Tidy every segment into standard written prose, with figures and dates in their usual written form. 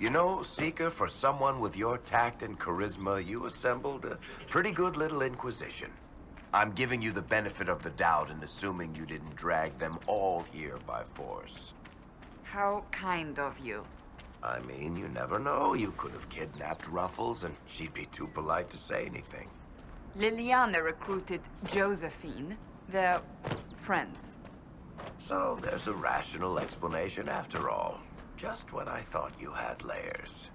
You know, Seeker, for someone with your tact and charisma, you assembled a pretty good little Inquisition. I'm giving you the benefit of the doubt and assuming you didn't drag them all here by force. How kind of you. I mean, you never know. You could have kidnapped Ruffles and she'd be too polite to say anything. Liliana recruited Josephine. They're friends. So there's a rational explanation after all. Just when I thought you had layers.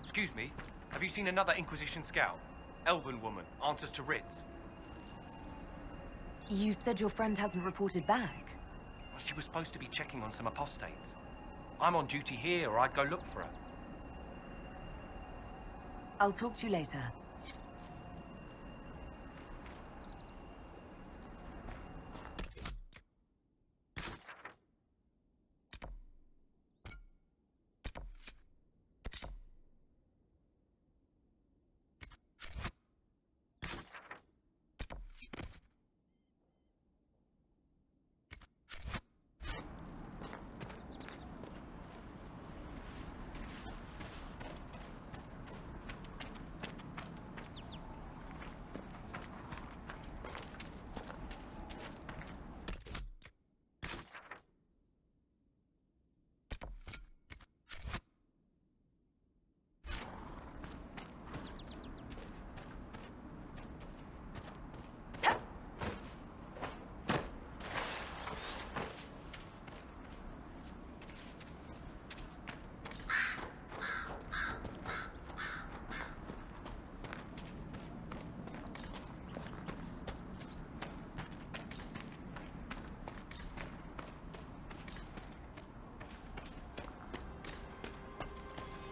Excuse me, have you seen another Inquisition scout? Elven woman, answers to writs. You said your friend hasn't reported back. Well, she was supposed to be checking on some apostates. I'm on duty here, or I'd go look for her. I'll talk to you later.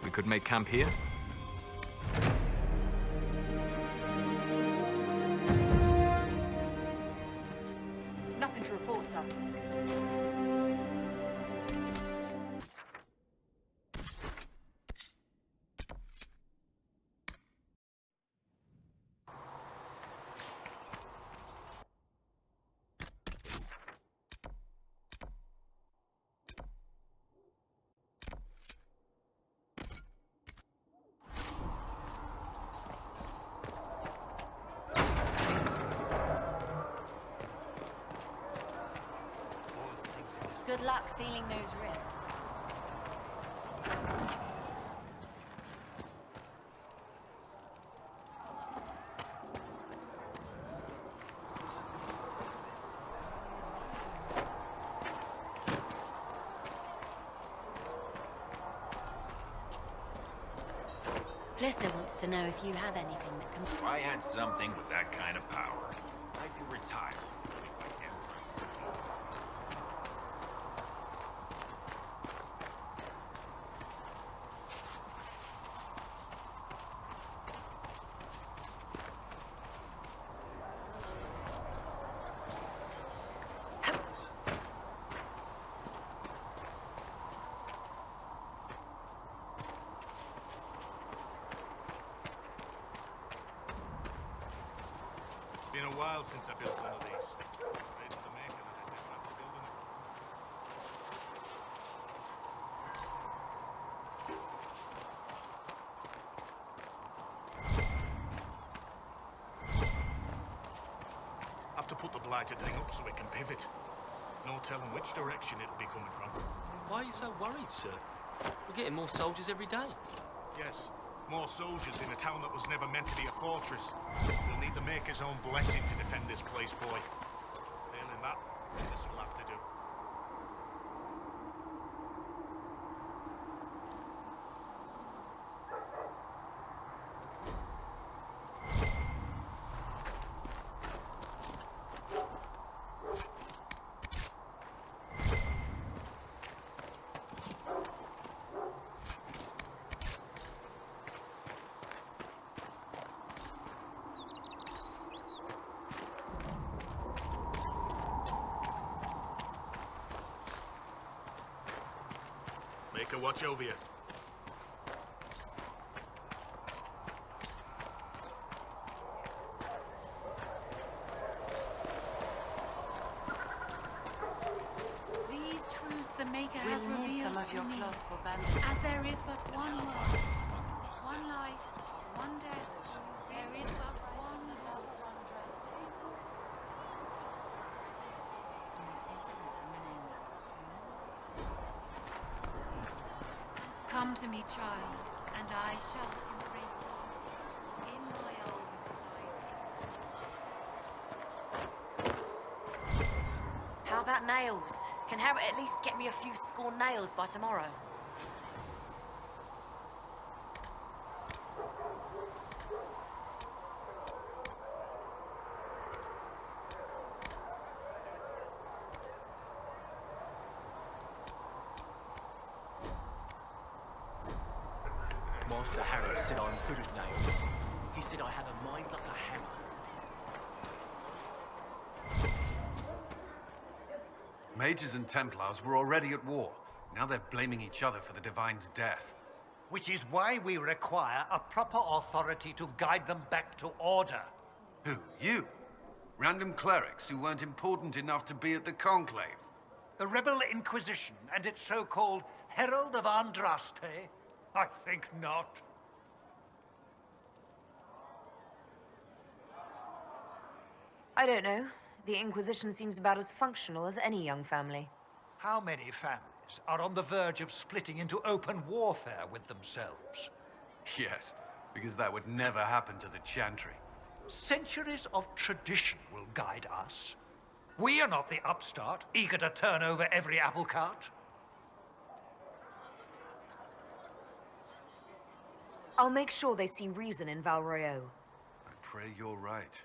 We could make camp here? Nothing to report, sir. Good luck sealing those rings. Glissa wants to know if you have anything that can... If I had something with that kind of power, I'd be retired. Like Empress. Been a while since I built one of these. Afraid of the maker that I'd never have to build them. Have to put the blighted thing up so it can pivot. No telling which direction it'll be coming from. Why are you so worried, sir? We're getting more soldiers every day. Yes, more soldiers in a town that was never meant to be a fortress. We'll need the Maker's own blessing to defend this place, boy. Failing that, this will have to do. Maker, watch over you. use your me. cloth for bandages. As there is but one world, one life, one death, there is but one hope. Come to me, child, and I shall embrace you in my own life. How about nails? Can Harriet at least get me a few scorn nails by tomorrow? Master Harry said I'm good at nails. He said I have a mind like a hammer. Mages and Templars were already at war. Now they're blaming each other for the Divine's death. Which is why we require a proper authority to guide them back to order. Who? You? Random clerics who weren't important enough to be at the Conclave? The Rebel Inquisition and its so-called Herald of Andraste? I think not. I don't know. The Inquisition seems about as functional as any young family. How many families are on the verge of splitting into open warfare with themselves? Yes, because that would never happen to the Chantry. Centuries of tradition will guide us. We are not the upstart, eager to turn over every apple cart. I'll make sure they see reason in Val Royeaux. I pray you're right.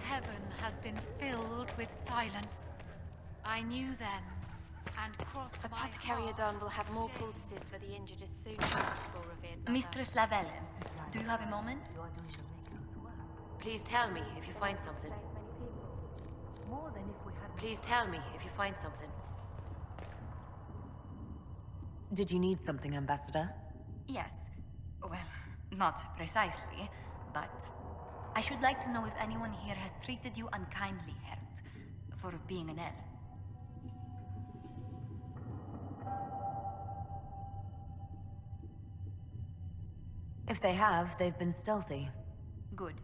Heaven has been filled with silence. I knew then, and crossed my Apothecary heart. Adon will have more poultices for the injured as soon as possible, revered mother. Mistress Lavelle, do you have a moment? Please tell me if you find something. Please tell me if you find something. Did you need something, Ambassador? Yes. Well, not precisely, but I should like to know if anyone here has treated you unkindly, Herald, for being an elf. If they have, they've been stealthy. Good.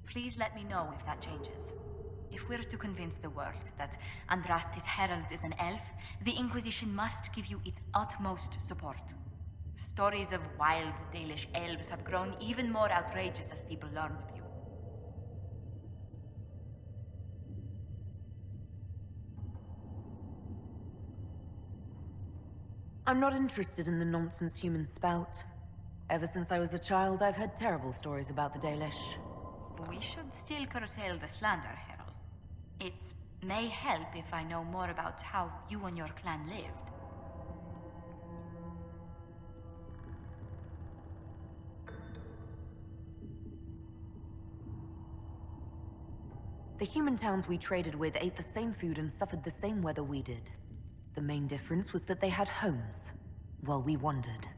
Please let me know if that changes. If we're to convince the world that Andraste's herald is an elf, the Inquisition must give you its utmost support. Stories of wild Dalish elves have grown even more outrageous as people learn of you. I'm not interested in the nonsense humans spout. Ever since I was a child, I've heard terrible stories about the Dalish. We should still curtail the slander, Herald. It may help if I know more about how you and your clan lived. The human towns we traded with ate the same food and suffered the same weather we did. The main difference was that they had homes, while we wandered.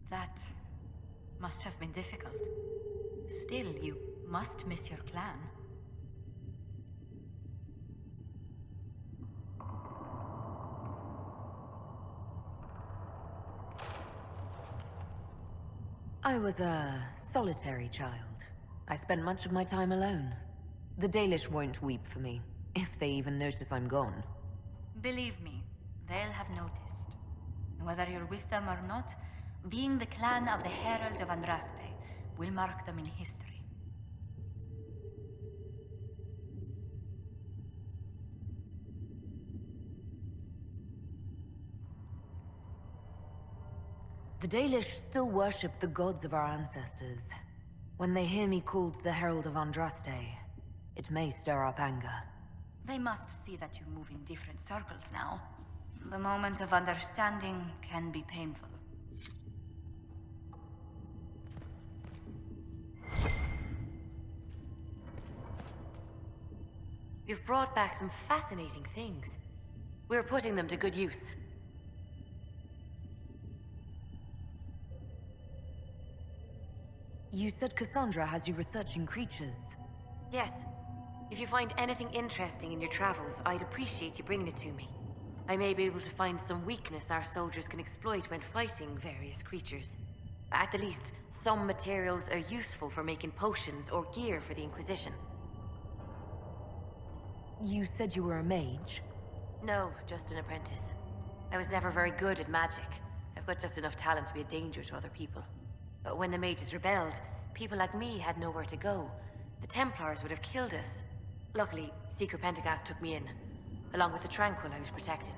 That must have been difficult. Still, you must miss your clan. I was a solitary child. I spent much of my time alone. The Dalish won't weep for me, if they even notice I'm gone. Believe me, they'll have noticed. Whether you're with them or not, being the clan of the Herald of Andraste will mark them in history. The Dalish still worship the gods of our ancestors. When they hear me called the Herald of Andraste, it may stir up anger. They must see that you move in different circles now. The moment of understanding can be painful. You've brought back some fascinating things. We're putting them to good use. You said Cassandra has you researching creatures. Yes. If you find anything interesting in your travels, I'd appreciate you bringing it to me. I may be able to find some weakness our soldiers can exploit when fighting various creatures. At the least, some materials are useful for making potions or gear for the Inquisition. You said you were a mage? No, just an apprentice. I was never very good at magic. I've got just enough talent to be a danger to other people. But when the mages rebelled, people like me had nowhere to go. The Templars would have killed us. Luckily, Secret Pentagast took me in, along with the Tranquil I was protecting.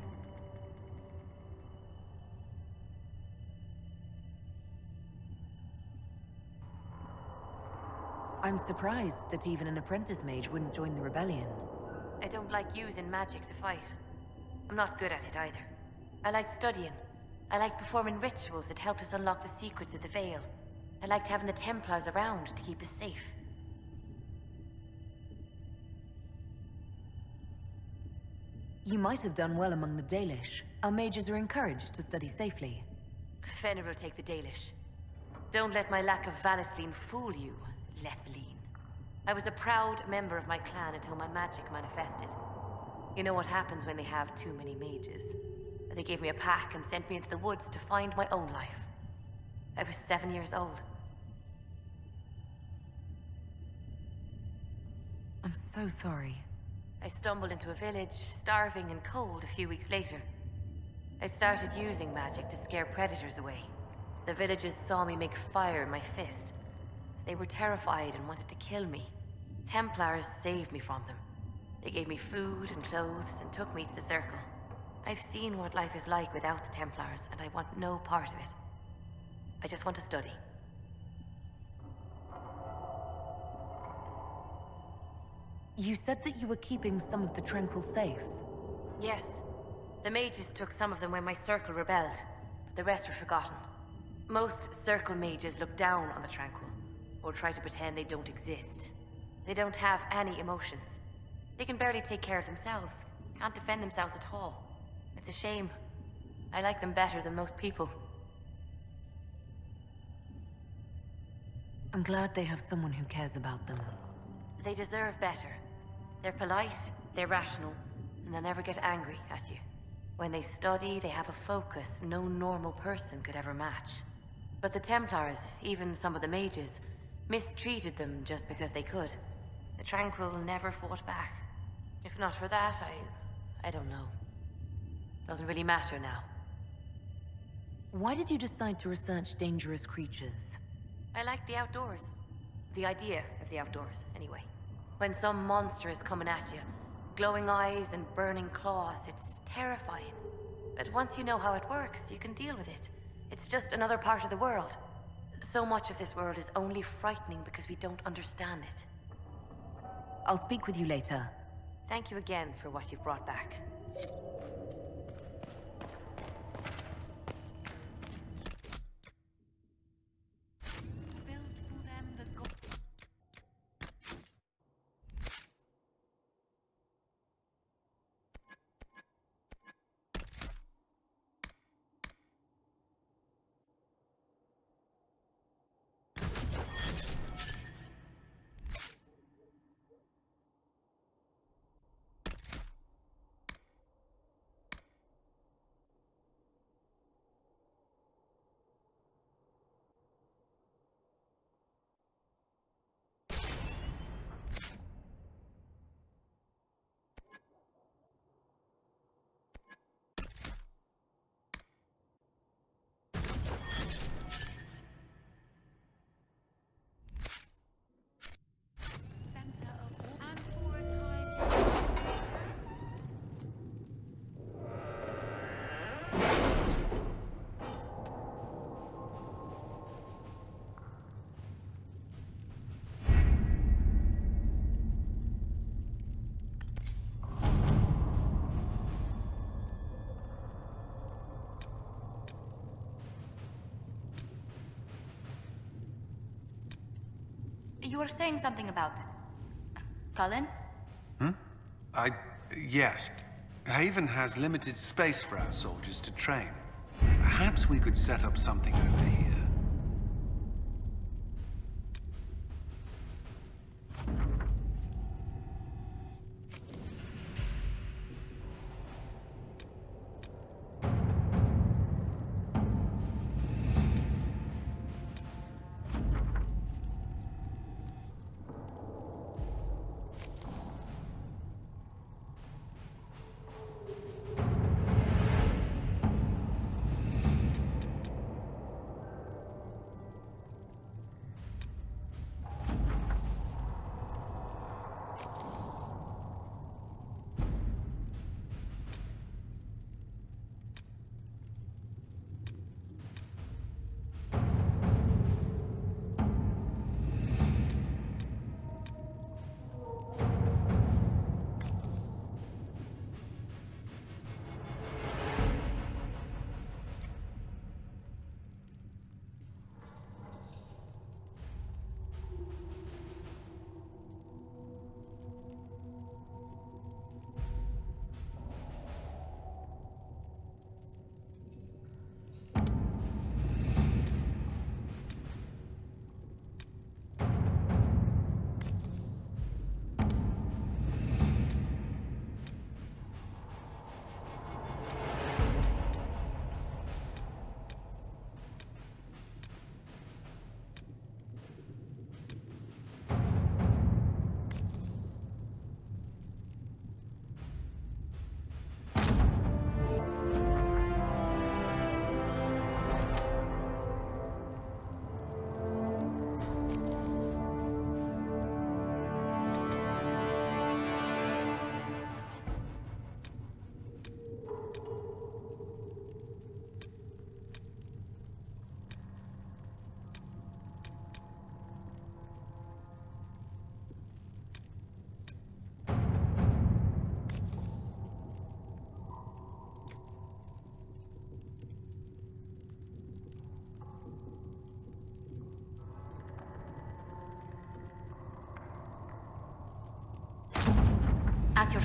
I'm surprised that even an apprentice mage wouldn't join the rebellion. I don't like using magic to fight. I'm not good at it either. I liked studying. I liked performing rituals that helped us unlock the secrets of the Veil. I liked having the Templars around to keep us safe. You might have done well among the Dalish. Our mages are encouraged to study safely. Fenrir will take the Dalish. Don't let my lack of Valisline fool you, Lethaline. I was a proud member of my clan until my magic manifested. You know what happens when they have too many mages. They gave me a pack and sent me into the woods to find my own life. I was 7 years old. I'm so sorry. I stumbled into a village, starving and cold, a few weeks later. I started using magic to scare predators away. The villagers saw me make fire in my fist. They were terrified and wanted to kill me. Templars saved me from them. They gave me food and clothes and took me to the Circle. I've seen what life is like without the Templars, and I want no part of it. I just want to study. You said that you were keeping some of the Tranquil safe. Yes. The mages took some of them when my Circle rebelled, but the rest were forgotten. Most Circle mages look down on the Tranquil, or try to pretend they don't exist. They don't have any emotions. They can barely take care of themselves, can't defend themselves at all. It's a shame. I like them better than most people. I'm glad they have someone who cares about them. They deserve better. They're polite, they're rational, and they'll never get angry at you. When they study, they have a focus no normal person could ever match. But the Templars, even some of the mages, mistreated them just because they could. The Tranquil never fought back. If not for that, I don't know. Doesn't really matter now. Why did you decide to research dangerous creatures? I like the outdoors. The idea of the outdoors, anyway. When some monster is coming at you, glowing eyes and burning claws, it's terrifying. But once you know how it works, you can deal with it. It's just another part of the world. So much of this world is only frightening because we don't understand it. I'll speak with you later. Thank you again for what you've brought back. You were saying something about... Cullen? Yes. Haven has limited space for our soldiers to train. Perhaps we could set up something over here.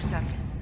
service.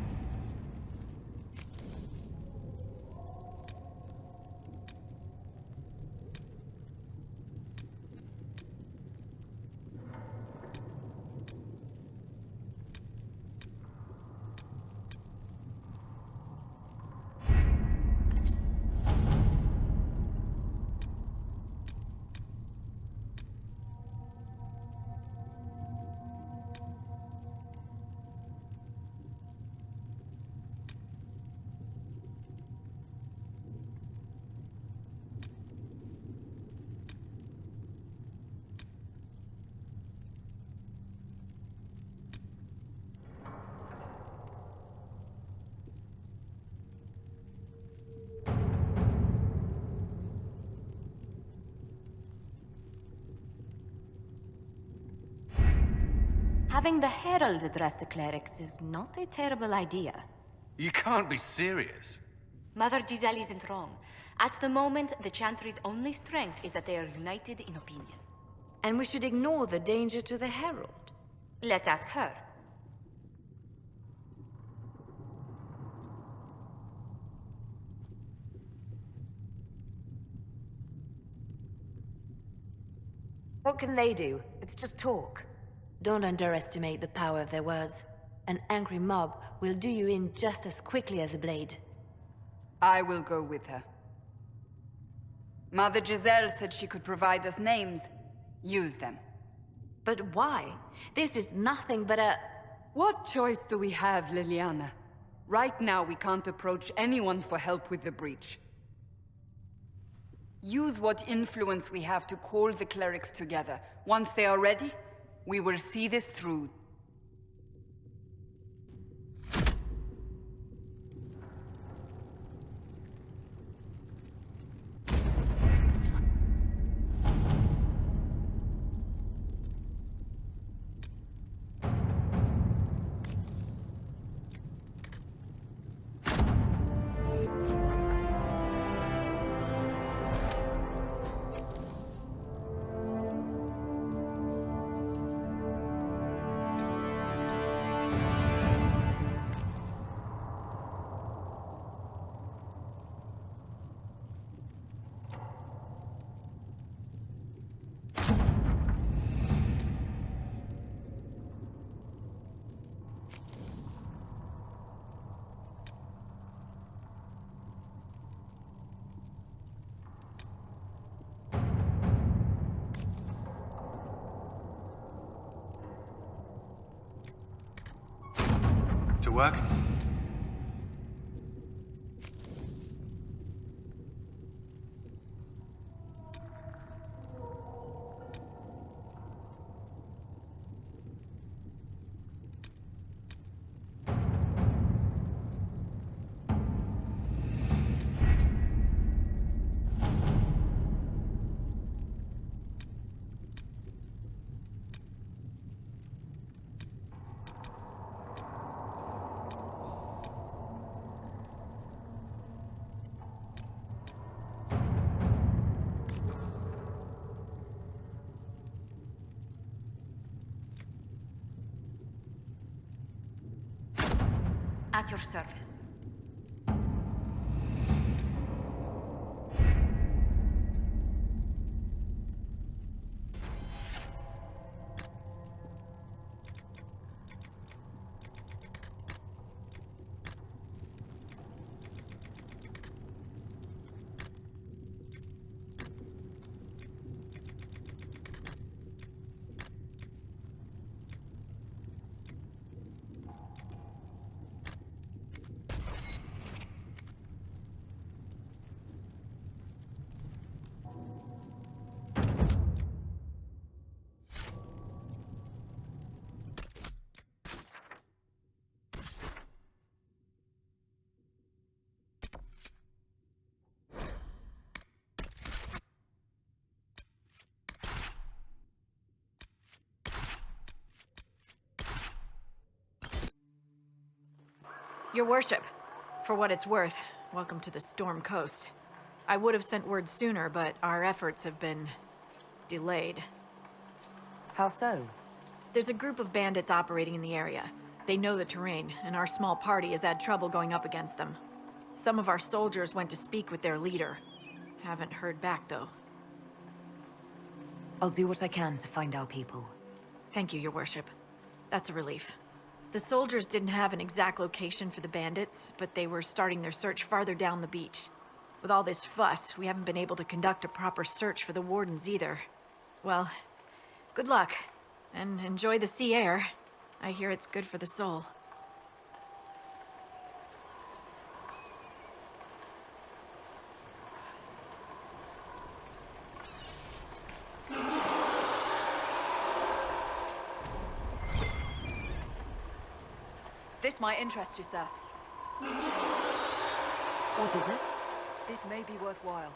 Having the Herald address the clerics is not a terrible idea. You can't be serious. Mother Giselle isn't wrong. At the moment, the Chantry's only strength is that they are united in opinion. And we should ignore the danger to the Herald. Let's ask her. What can they do? It's just talk. Don't underestimate the power of their words. An angry mob will do you in just as quickly as a blade. I will go with her. Mother Giselle said she could provide us names. Use them. But why? This is nothing but a... What choice do we have, Liliana? Right now, we can't approach anyone for help with the breach. Use what influence we have to call the clerics together. Once they are ready, we will see this through. To work? At your service. Your worship, for what it's worth, welcome to the Storm Coast. I would have sent word sooner, but our efforts have been delayed. How so? There's a group of bandits operating in the area. They know the terrain, and our small party has had trouble going up against them. Some of our soldiers went to speak with their leader. Haven't heard back, though. I'll do what I can to find our people. Thank you, Your Worship. That's a relief. The soldiers didn't have an exact location for the bandits, but they were starting their search farther down the beach. With all this fuss, we haven't been able to conduct a proper search for the wardens either. Well, good luck, and enjoy the sea air. I hear it's good for the soul. This might interest you, sir. What is it? This may be worthwhile.